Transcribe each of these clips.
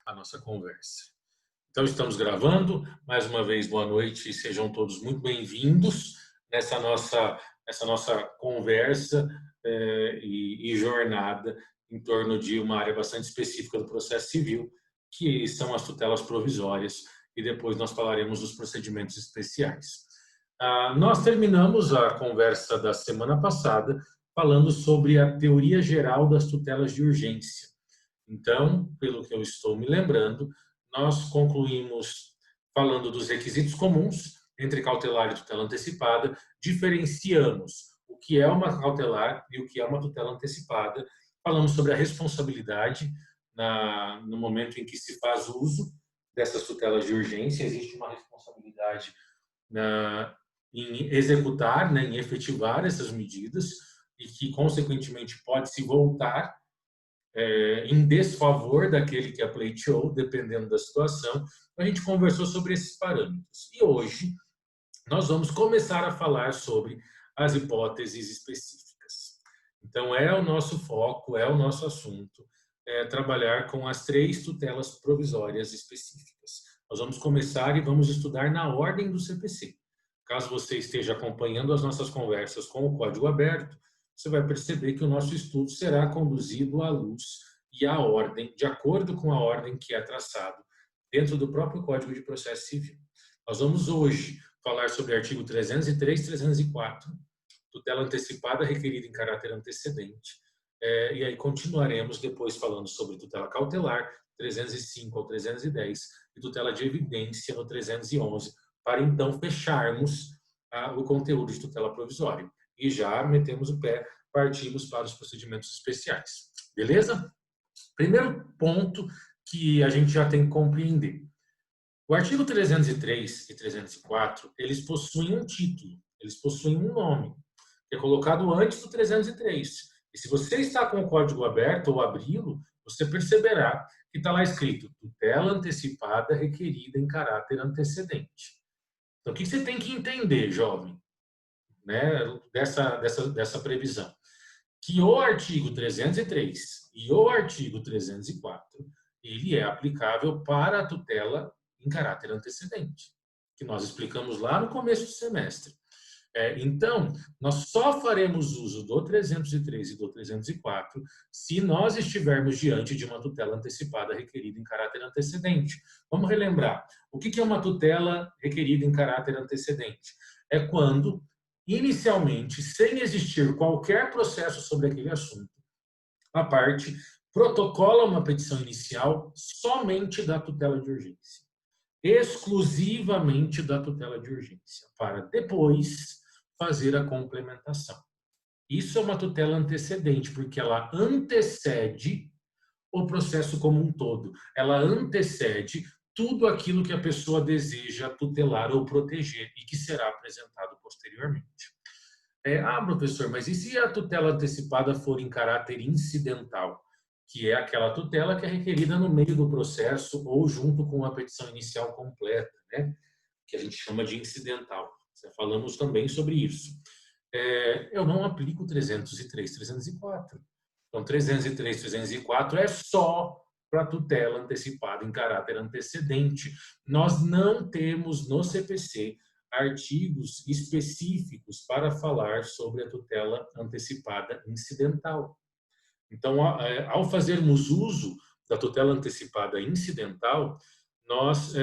a nossa conversa. Então, estamos gravando. Mais uma vez, boa noite e sejam todos muito bem-vindos nessa nossa conversa e jornada em torno de uma área bastante específica do processo civil, que são as tutelas provisórias, e depois nós falaremos dos procedimentos especiais. Nós terminamos a conversa da semana passada falando sobre a teoria geral das tutelas de urgência. Então, pelo que eu estou me lembrando, nós concluímos falando dos requisitos comuns entre cautelar e tutela antecipada, diferenciamos o que é uma cautelar e o que é uma tutela antecipada, falamos sobre a responsabilidade no momento em que se faz uso dessas tutelas de urgência, existe uma responsabilidade em executar, em efetivar essas medidas e que, consequentemente, pode se voltar em desfavor daquele que a pleiteou, dependendo da situação. A gente conversou sobre esses parâmetros. E hoje nós vamos começar a falar sobre as hipóteses específicas. Então, é o nosso foco, é o nosso assunto, trabalhar com as 3 tutelas provisórias específicas. Nós vamos começar e vamos estudar na ordem do CPC. Caso você esteja acompanhando as nossas conversas com o código aberto, você vai perceber que o nosso estudo será conduzido à luz e à ordem, de acordo com a ordem que é traçado dentro do próprio Código de Processo Civil. Nós vamos hoje falar sobre artigo 303 e 304, tutela antecipada requerida em caráter antecedente, e aí continuaremos depois falando sobre tutela cautelar, 305 ao 310, e tutela de evidência no 311, para então fecharmos o conteúdo de tutela provisória. E já metemos o pé, partimos para os procedimentos especiais. Beleza? Primeiro ponto que a gente já tem que compreender. O artigo 303 e 304, eles possuem um título, eles possuem um nome, que é colocado antes do 303. E se você está com o código aberto ou abri-lo, você perceberá que está lá escrito tutela antecipada requerida em caráter antecedente. Então, o que você tem que entender, jovem, dessa previsão? Que o artigo 303 e o artigo 304, ele é aplicável para a tutela em caráter antecedente, que nós explicamos lá no começo do semestre. Então, nós só faremos uso do 303 e do 304 se nós estivermos diante de uma tutela antecipada requerida em caráter antecedente. Vamos relembrar. O que é uma tutela requerida em caráter antecedente? É quando, inicialmente, sem existir qualquer processo sobre aquele assunto, a parte protocola uma petição inicial somente da tutela de urgência, exclusivamente da tutela de urgência, para depois fazer a complementação. Isso é uma tutela antecedente, porque ela antecede o processo como um todo. Ela antecede tudo aquilo que a pessoa deseja tutelar ou proteger e que será apresentado posteriormente. Professor, mas e se a tutela antecipada for em caráter incidental? Que é aquela tutela que é requerida no meio do processo ou junto com a petição inicial completa, que a gente chama de incidental. Falamos também sobre isso. Eu não aplico 303, 304. Então, 303, 304 é só para tutela antecipada em caráter antecedente. Nós não temos no CPC artigos específicos para falar sobre a tutela antecipada incidental. Então, ao fazermos uso da tutela antecipada incidental, nós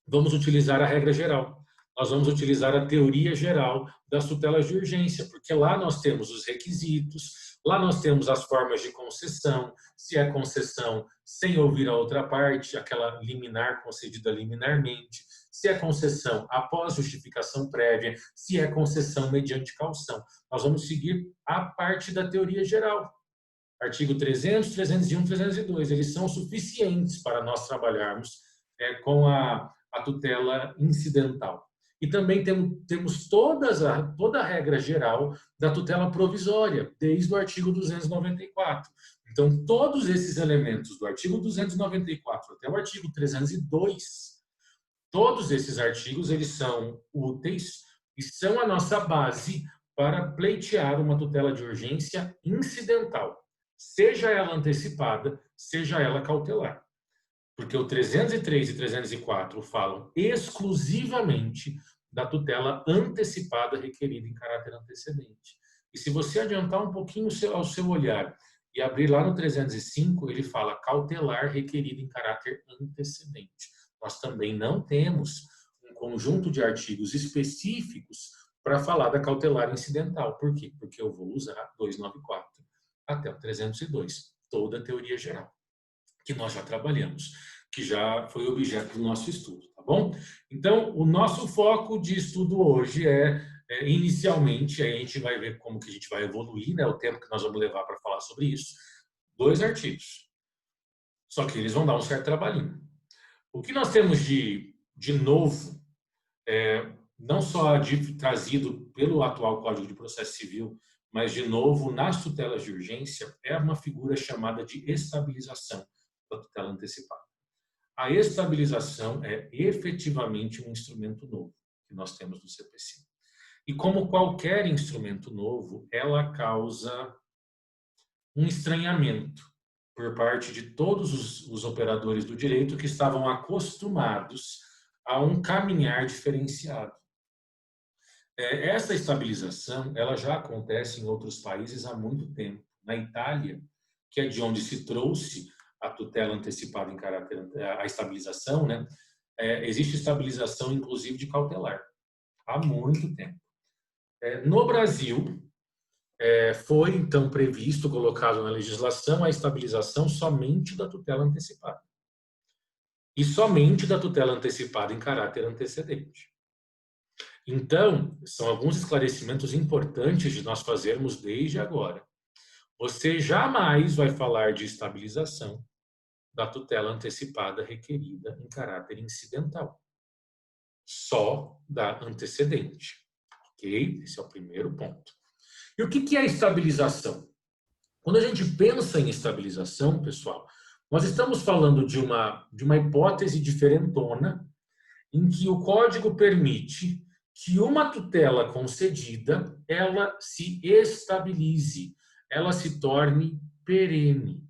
vamos utilizar a regra geral. Nós vamos utilizar a teoria geral das tutelas de urgência, porque lá nós temos os requisitos, lá nós temos as formas de concessão, se é concessão sem ouvir a outra parte, aquela liminar concedida liminarmente, se é concessão após justificação prévia, se é concessão mediante caução. Nós vamos seguir a parte da teoria geral. Artigo 300, 301, 302, eles são suficientes para nós trabalharmos com a tutela incidental. E também temos toda a regra geral da tutela provisória, desde o artigo 294. Então, todos esses elementos do artigo 294 até o artigo 302, todos esses artigos, eles são úteis e são a nossa base para pleitear uma tutela de urgência incidental, seja ela antecipada, seja ela cautelar. Porque o 303 e 304 falam exclusivamente da tutela antecipada requerida em caráter antecedente. E se você adiantar um pouquinho ao seu olhar e abrir lá no 305, ele fala cautelar requerida em caráter antecedente. Nós também não temos um conjunto de artigos específicos para falar da cautelar incidental. Por quê? Porque eu vou usar 294 até o 302, toda a teoria geral, que nós já trabalhamos, que já foi objeto do nosso estudo, tá bom? Então, o nosso foco de estudo hoje inicialmente, aí a gente vai ver como que a gente vai evoluir, né, o tempo que nós vamos levar para falar sobre isso, 2 artigos. Só que eles vão dar um certo trabalhinho. O que nós temos de novo, não só trazido pelo atual Código de Processo Civil, mas, de novo, nas tutelas de urgência, é uma figura chamada de estabilização da tutela antecipada. A estabilização é efetivamente um instrumento novo que nós temos no CPC. E como qualquer instrumento novo, ela causa um estranhamento por parte de todos os operadores do direito que estavam acostumados a um caminhar diferenciado. Essa estabilização, ela já acontece em outros países há muito tempo. Na Itália, que é de onde se trouxe a tutela antecipada em caráter, a estabilização, né? Existe estabilização, inclusive, de cautelar, há muito tempo. No Brasil, foi, então, previsto, colocado na legislação, a estabilização somente da tutela antecipada. E somente da tutela antecipada em caráter antecedente. Então, são alguns esclarecimentos importantes de nós fazermos desde agora. Você jamais vai falar de estabilização da tutela antecipada requerida em caráter incidental. Só da antecedente. Ok? Esse é o primeiro ponto. E o que é estabilização? Quando a gente pensa em estabilização, pessoal, nós estamos falando de uma hipótese diferentona em que o código permite que uma tutela concedida, ela se estabilize, ela se torne perene.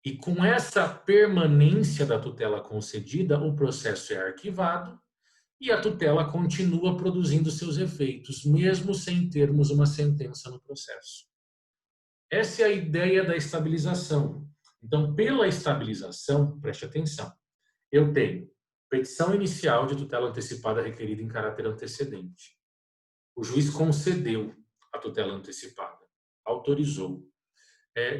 E com essa permanência da tutela concedida, o processo é arquivado e a tutela continua produzindo seus efeitos, mesmo sem termos uma sentença no processo. Essa é a ideia da estabilização. Então, pela estabilização, preste atenção, eu tenho petição inicial de tutela antecipada requerida em caráter antecedente. O juiz concedeu a tutela antecipada, autorizou.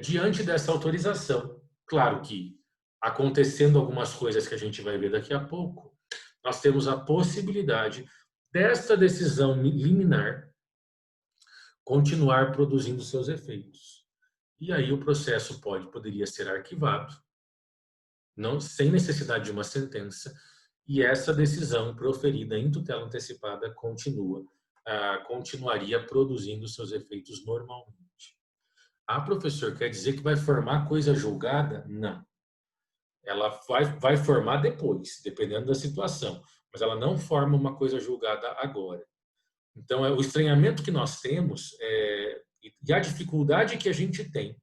Diante dessa autorização, claro que, acontecendo algumas coisas que a gente vai ver daqui a pouco, nós temos a possibilidade desta decisão liminar continuar produzindo seus efeitos. E aí o processo poderia ser arquivado, não, sem necessidade de uma sentença, e essa decisão proferida em tutela antecipada continuaria produzindo seus efeitos normalmente. Professor, quer dizer que vai formar coisa julgada? Não. Ela vai formar depois, dependendo da situação, mas ela não forma uma coisa julgada agora. Então, o estranhamento que nós temos e a dificuldade que a gente tem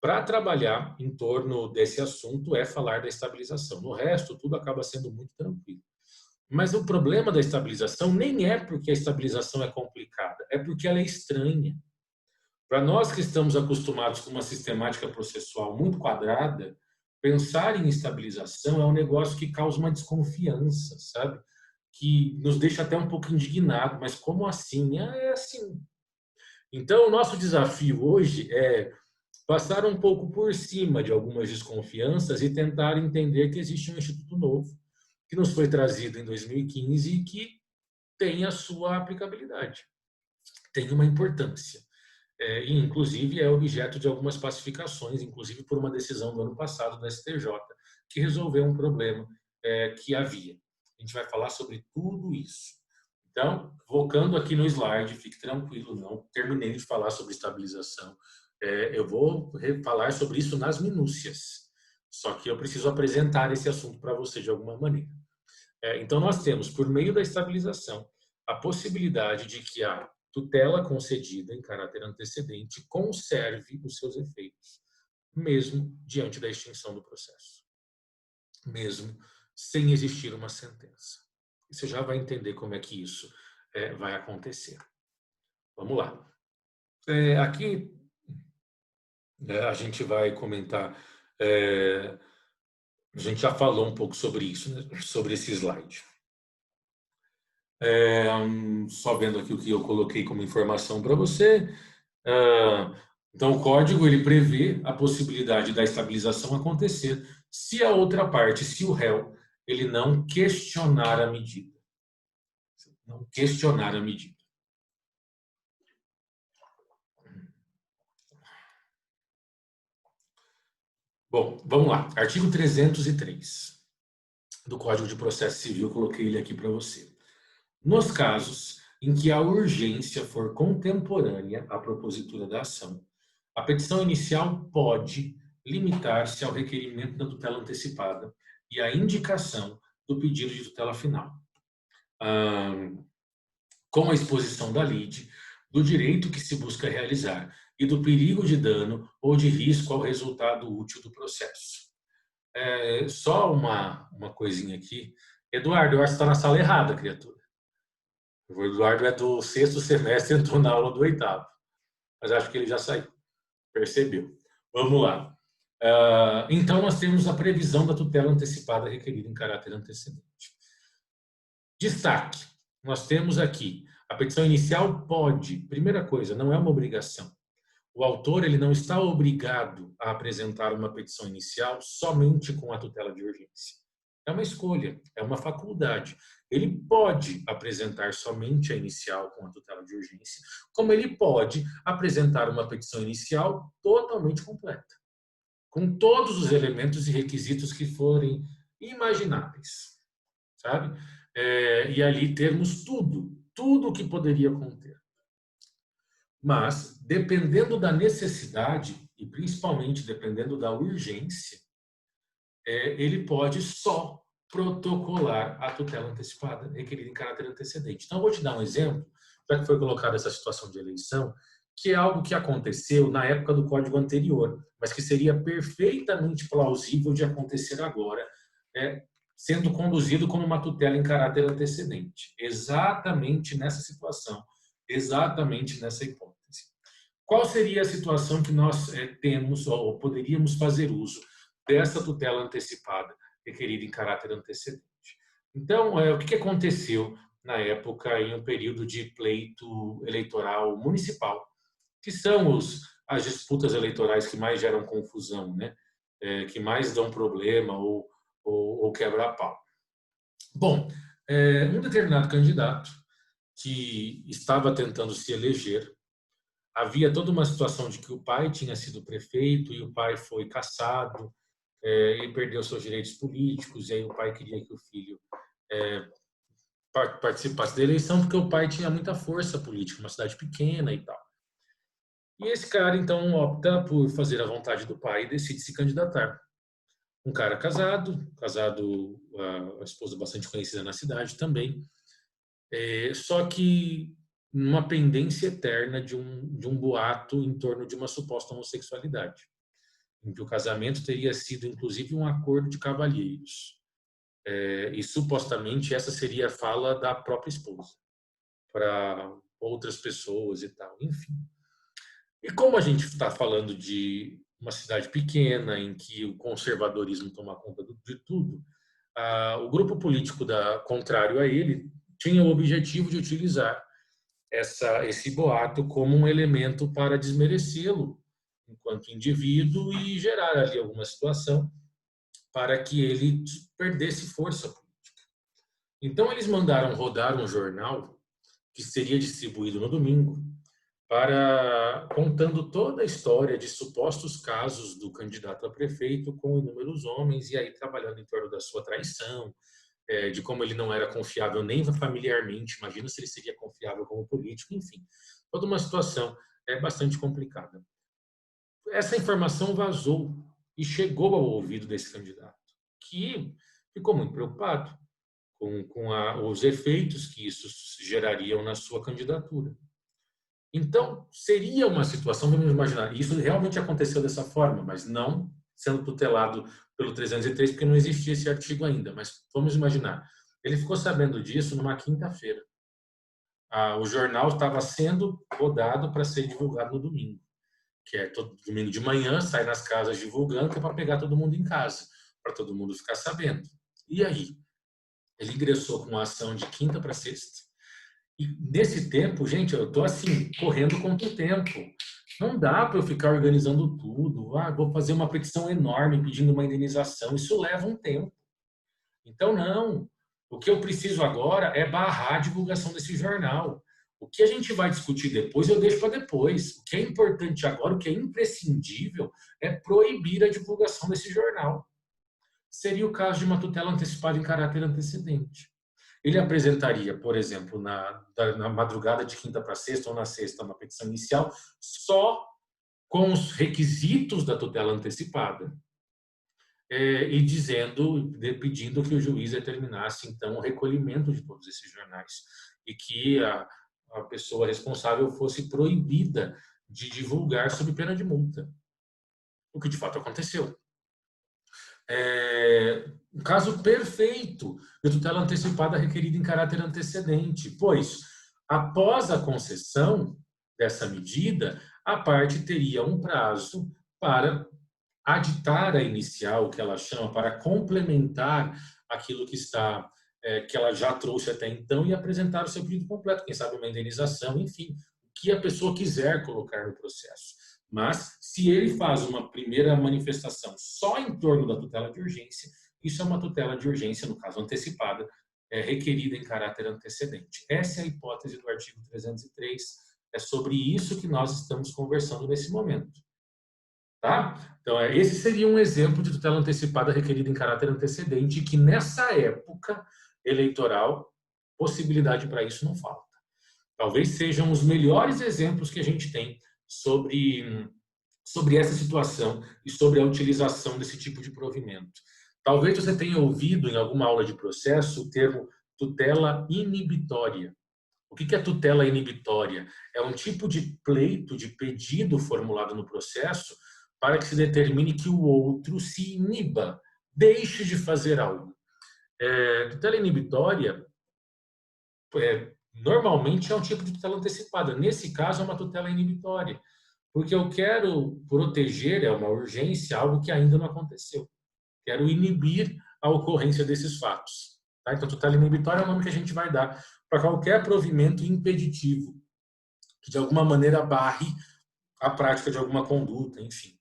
para trabalhar em torno desse assunto é falar da estabilização. No resto, tudo acaba sendo muito tranquilo. Mas o problema da estabilização nem é porque a estabilização é complicada, é porque ela é estranha. Para nós que estamos acostumados com uma sistemática processual muito quadrada, pensar em estabilização é um negócio que causa uma desconfiança, sabe? Que nos deixa até um pouco indignado. Mas como assim? É assim. Então, o nosso desafio hoje é passar um pouco por cima de algumas desconfianças e tentar entender que existe um instituto novo que nos foi trazido em 2015 e que tem a sua aplicabilidade, tem uma importância. E, inclusive, é objeto de algumas pacificações, inclusive por uma decisão do ano passado do STJ, que resolveu um problema que havia. A gente vai falar sobre tudo isso. Então, voltando aqui no slide, fique tranquilo, não terminei de falar sobre estabilização. Eu vou falar sobre isso nas minúcias, só que eu preciso apresentar esse assunto para você de alguma maneira. Então, nós temos, por meio da estabilização, a possibilidade de que a tutela concedida em caráter antecedente conserve os seus efeitos, mesmo diante da extinção do processo. mesmo sem existir uma sentença. Você já vai entender como é que isso vai acontecer. Vamos lá. Aqui a gente vai comentar, a gente já falou um pouco sobre isso, né, sobre esse slide. Só vendo aqui o que eu coloquei como informação para você. Então, o código ele prevê a possibilidade da estabilização acontecer se a outra parte, se o réu, ele não questionar a medida. Não questionar a medida. Bom, vamos lá. Artigo 303 do Código de Processo Civil, coloquei ele aqui para você. Nos casos em que a urgência for contemporânea à propositura da ação, a petição inicial pode limitar-se ao requerimento da tutela antecipada e à indicação do pedido de tutela final, com a exposição da lide, do direito que se busca realizar e do perigo de dano ou de risco ao resultado útil do processo. Só uma coisinha aqui. Eduardo, eu acho que está na sala errada, criatura. O Eduardo é do 6º semestre, entrou na aula do 8º. Mas acho que ele já saiu. Percebeu. Vamos lá. Então, nós temos a previsão da tutela antecipada requerida em caráter antecedente. Destaque. Nós temos aqui, a petição inicial pode, primeira coisa, não é uma obrigação. O autor ele não está obrigado a apresentar uma petição inicial somente com a tutela de urgência. É uma escolha, é uma faculdade. Ele pode apresentar somente a inicial com a tutela de urgência, como ele pode apresentar uma petição inicial totalmente completa, com todos os elementos e requisitos que forem imagináveis, sabe? E ali termos tudo o que poderia conter. Mas, dependendo da necessidade, e principalmente dependendo da urgência, ele pode só protocolar a tutela antecipada requerida em caráter antecedente. Então, eu vou te dar um exemplo, já que foi colocada essa situação de eleição, que é algo que aconteceu na época do código anterior, mas que seria perfeitamente plausível de acontecer agora, sendo conduzido como uma tutela em caráter antecedente. Exatamente nessa situação, exatamente nessa hipótese. Qual seria a situação que nós temos ou poderíamos fazer uso dessa tutela antecipada requerida em caráter antecedente? Então, o que aconteceu na época em um período de pleito eleitoral municipal, que são as disputas eleitorais que mais geram confusão, né? Que mais dão problema ou quebra-pau. Bom, um determinado candidato que estava tentando se eleger, havia toda uma situação de que o pai tinha sido prefeito e o pai foi cassado e perdeu seus direitos políticos, e aí o pai queria que o filho participasse da eleição porque o pai tinha muita força política, uma cidade pequena e tal. E esse cara, então, opta por fazer a vontade do pai e decide se candidatar. Um cara casado, a esposa bastante conhecida na cidade também, só que numa pendência eterna de um boato em torno de uma suposta homossexualidade, em que o casamento teria sido, inclusive, um acordo de cavalheiros. E supostamente essa seria a fala da própria esposa para outras pessoas e tal, enfim. E como a gente está falando de uma cidade pequena em que o conservadorismo toma conta de tudo, o grupo político contrário a ele tinha o objetivo de utilizar esse boato como um elemento para desmerecê-lo enquanto indivíduo e gerar ali alguma situação para que ele perdesse força política. Então, eles mandaram rodar um jornal que seria distribuído no domingo, contando toda a história de supostos casos do candidato a prefeito com inúmeros homens, e aí trabalhando em torno da sua traição, de como ele não era confiável nem familiarmente, imagina se ele seria confiável como político, enfim. Toda uma situação bastante complicada. Essa informação vazou e chegou ao ouvido desse candidato, que ficou muito preocupado com os efeitos que isso gerariam na sua candidatura. Então, seria uma situação, vamos imaginar, isso realmente aconteceu dessa forma, mas não sendo tutelado pelo 303, porque não existia esse artigo ainda, mas vamos imaginar. Ele ficou sabendo disso numa quinta-feira. O jornal estava sendo rodado para ser divulgado no domingo, que é todo domingo de manhã, sai nas casas divulgando, que é para pegar todo mundo em casa, para todo mundo ficar sabendo. E aí? Ele ingressou com uma ação de quinta para sexta. E nesse tempo, gente, eu estou assim, correndo contra o tempo. Não dá para eu ficar organizando tudo. Vou fazer uma petição enorme pedindo uma indenização. Isso leva um tempo. Então, não. O que eu preciso agora é barrar a divulgação desse jornal. O que a gente vai discutir depois, eu deixo para depois. O que é importante agora, o que é imprescindível, é proibir a divulgação desse jornal. Seria o caso de uma tutela antecipada em caráter antecedente. Ele apresentaria, por exemplo, na madrugada de quinta para sexta ou na sexta, uma petição inicial, só com os requisitos da tutela antecipada, e pedindo que o juiz determinasse, então, o recolhimento de todos esses jornais e que a pessoa responsável fosse proibida de divulgar sob pena de multa, o que de fato aconteceu. Um caso perfeito de tutela antecipada requerida em caráter antecedente, pois, após a concessão dessa medida, a parte teria um prazo para aditar a inicial, que ela chama, para complementar aquilo que ela já trouxe até então e apresentar o seu pedido completo, quem sabe uma indenização, enfim, o que a pessoa quiser colocar no processo. Mas, se ele faz uma primeira manifestação só em torno da tutela de urgência, isso é uma tutela de urgência, no caso antecipada, requerida em caráter antecedente. Essa é a hipótese do artigo 303, é sobre isso que nós estamos conversando nesse momento. Tá? Então, esse seria um exemplo de tutela antecipada requerida em caráter antecedente, que nessa época eleitoral, possibilidade para isso não falta. Talvez sejam os melhores exemplos que a gente tem sobre essa situação e sobre a utilização desse tipo de provimento. Talvez você tenha ouvido em alguma aula de processo o termo tutela inibitória. O que é tutela inibitória? É um tipo de pleito, de pedido formulado no processo para que se determine que o outro se iniba, deixe de fazer algo. Tutela inibitória normalmente é um tipo de tutela antecipada. Nesse caso, é uma tutela inibitória, porque eu quero proteger, é uma urgência, algo que ainda não aconteceu. Quero inibir a ocorrência desses fatos. Tá? Então, tutela inibitória é o nome que a gente vai dar para qualquer provimento impeditivo, que de alguma maneira barre a prática de alguma conduta, enfim.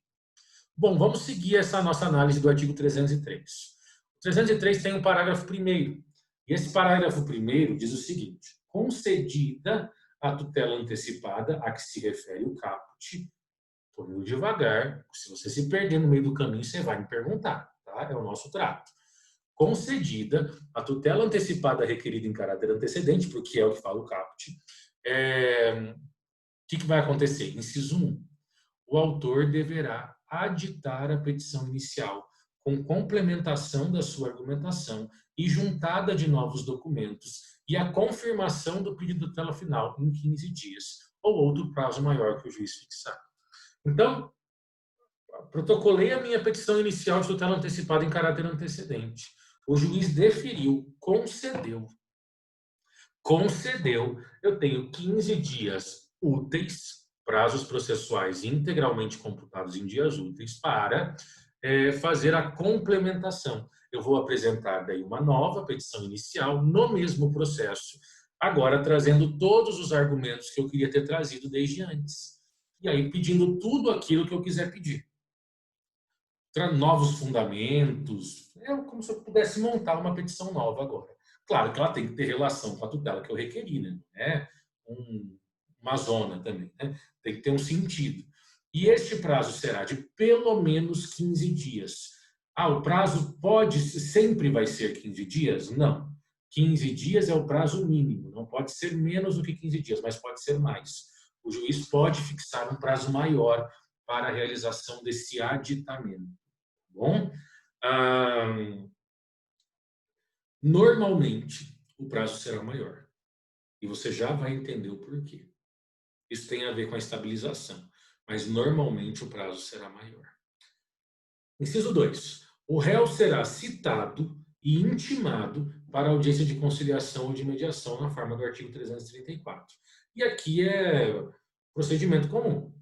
Bom, vamos seguir essa nossa análise do artigo 303. O 303 tem um parágrafo 1º, e esse parágrafo 1º diz o seguinte: concedida a tutela antecipada a que se refere o caput, estou indo devagar, se você se perder no meio do caminho, você vai me perguntar, tá? É o nosso trato. Concedida a tutela antecipada requerida em caráter antecedente, porque é o que fala o caput, o que vai acontecer? Inciso 1. O autor deverá aditar a petição inicial com complementação da sua argumentação e juntada de novos documentos e a confirmação do pedido de tutela final em 15 dias ou outro prazo maior que o juiz fixar. Então, protocolei a minha petição inicial de tutela antecipada em caráter antecedente. O juiz deferiu, concedeu. Concedeu, eu tenho 15 dias úteis, prazos processuais integralmente computados em dias úteis, para fazer a complementação. Eu vou apresentar daí uma nova petição inicial no mesmo processo, agora trazendo todos os argumentos que eu queria ter trazido desde antes. E aí pedindo tudo aquilo que eu quiser pedir. Novos fundamentos, como se eu pudesse montar uma petição nova agora. Claro que ela tem que ter relação com a tutela que eu requeri, né? É uma zona também, né? Tem que ter um sentido. E este prazo será de pelo menos 15 dias. O prazo sempre vai ser 15 dias? Não. 15 dias é o prazo mínimo, não pode ser menos do que 15 dias, mas pode ser mais. O juiz pode fixar um prazo maior para a realização desse aditamento. Bom? Normalmente, o prazo será maior. E você já vai entender o porquê. Isso tem a ver com a estabilização. Mas, normalmente, o prazo será maior. Inciso 2. O réu será citado e intimado para audiência de conciliação ou de mediação na forma do artigo 334. E aqui é procedimento comum.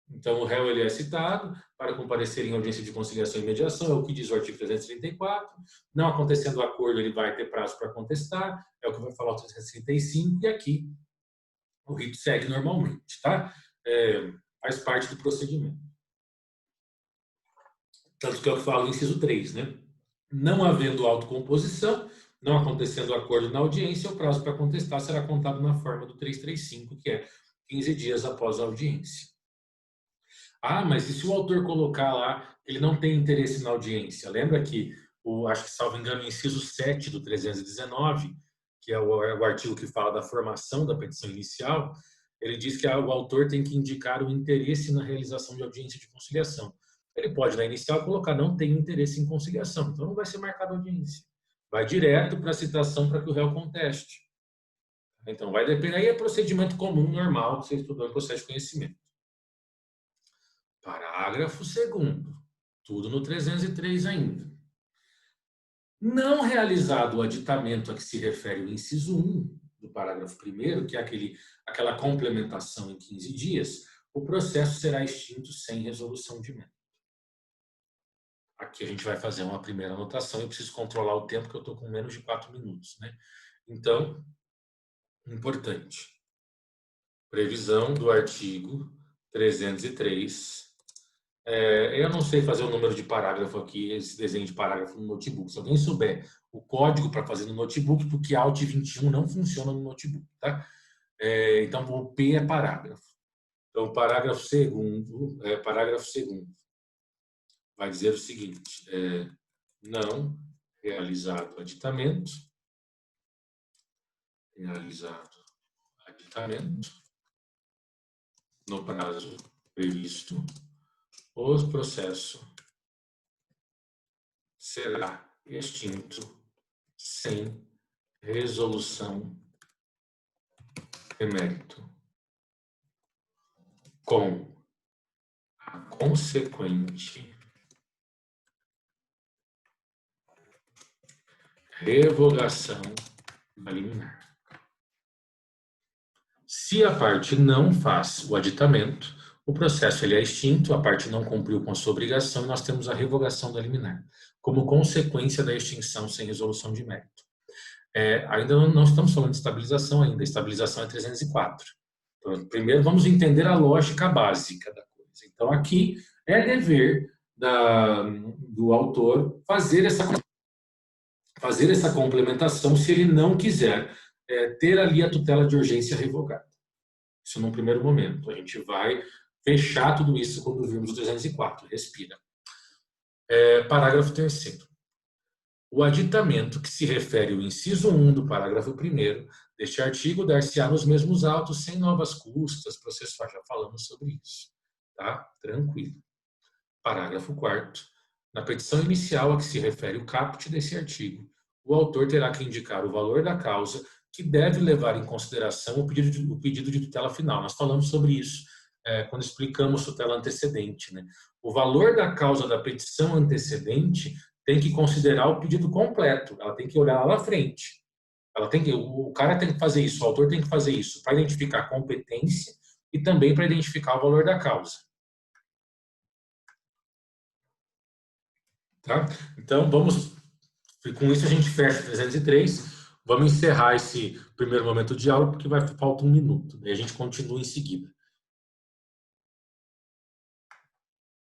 Então, o réu ele é citado para comparecer em audiência de conciliação e mediação, é o que diz o artigo 334. Não acontecendo o acordo, ele vai ter prazo para contestar, é o que vai falar o 335, e aqui o rito segue normalmente, tá? Faz parte do procedimento. Tanto que é o que fala o inciso 3, né? Não havendo autocomposição, não acontecendo acordo na audiência, o prazo para contestar será contado na forma do 335, que é 15 dias após a audiência. Ah, mas e se o autor colocar lá que ele não tem interesse na audiência? Lembra que, acho que, salvo engano, o inciso 7 do 319, que é o artigo que fala da formação da petição inicial, ele diz que o autor tem que indicar o interesse na realização de audiência de conciliação. Ele pode, na inicial, colocar não tem interesse em conciliação, então não vai ser marcada audiência. Vai direto para a citação para que o réu conteste. Então, vai depender, aí é procedimento comum, normal, que você estudou em processo de conhecimento. Parágrafo 2º, tudo no 303 ainda. Não realizado o aditamento a que se refere o inciso 1 do parágrafo 1º, que é aquela complementação em 15 dias, o processo será extinto sem resolução de mérito. Aqui a gente vai fazer uma primeira anotação, eu preciso controlar o tempo, que eu estou com menos de 4 minutos, né? Então, importante. Previsão do artigo 303. Eu não sei fazer o número de parágrafo aqui, esse desenho de parágrafo no notebook. Se alguém souber o código para fazer no notebook, porque Alt 21 não funciona no notebook, tá? Então, o P é parágrafo. Então, parágrafo segundo vai dizer o seguinte: não realizado aditamento, no prazo previsto, o processo será extinto sem resolução de mérito, com a consequente revogação da liminar. Se a parte não faz o aditamento, o processo ele é extinto, a parte não cumpriu com a sua obrigação e nós temos a revogação da liminar, como consequência da extinção sem resolução de mérito. Ainda não estamos falando de estabilização ainda, a estabilização é 304. Então, primeiro vamos entender a lógica básica da coisa. Então aqui é dever do autor fazer essa complementação se ele não quiser ter ali a tutela de urgência revogada. Isso num primeiro momento. A gente vai fechar tudo isso quando virmos o 304. Respira. Parágrafo 3º. O aditamento que se refere ao inciso 1 do parágrafo 1º deste artigo dar-se-á nos mesmos autos, sem novas custas processuais. Já falamos sobre isso. Tá? Tranquilo. Parágrafo 4º. Na petição inicial a que se refere o caput desse artigo, o autor terá que indicar o valor da causa que deve levar em consideração o pedido de tutela final. Nós falamos sobre isso quando explicamos tutela antecedente, né? O valor da causa da petição antecedente tem que considerar o pedido completo. Ela tem que olhar lá na frente. O cara tem que fazer isso, o autor tem que fazer isso para identificar a competência e também para identificar o valor da causa. Tá? Então, com isso a gente fecha 303. Vamos encerrar esse primeiro momento de aula, porque falta 1 minuto. Daí a gente continua em seguida.